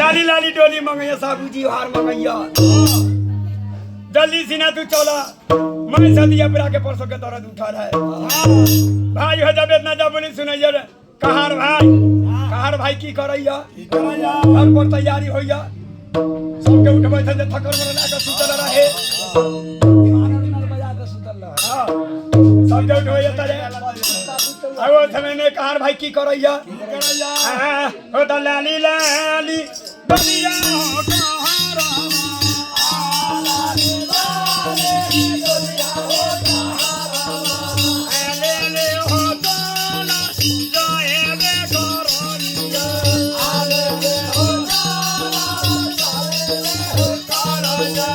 लाली लाली डोली मंगैया साबूजी हार मंगैया जल्दी सीना तू चला मैं सदिया पुरा के परसों के दर्द उठा रहा है भाई हो जब इतना जब नहीं सुनैया कहार भाई की करैया घर पर तैयारी होइया सबके उठबै थे थकर मरला के सुतल रहे सबके उठबै तरे आओ थने कहार भाई की करैया हो त लाली लाली बलिया हो कहार लाली लाली बलिया हो कहार ले ले हो तोला जाए बे करैया आले ले हो तोला जाए हो करैया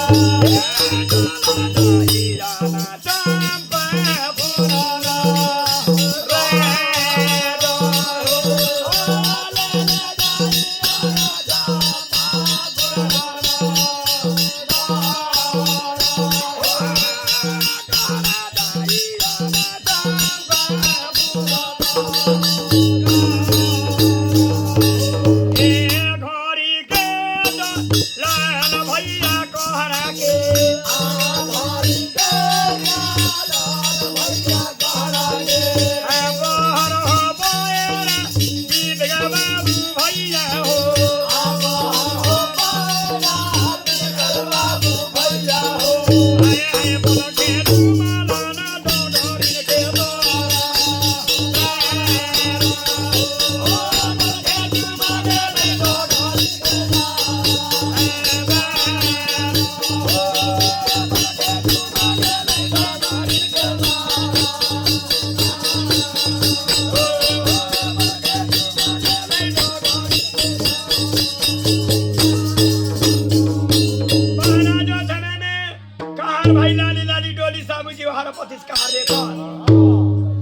भाई लाली लाली डोली साबूजी वहां पतिस कहा देखा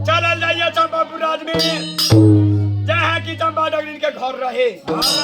चल जाइए चंपापुर राज में जहाँ की चंपा डगरी के घर रहे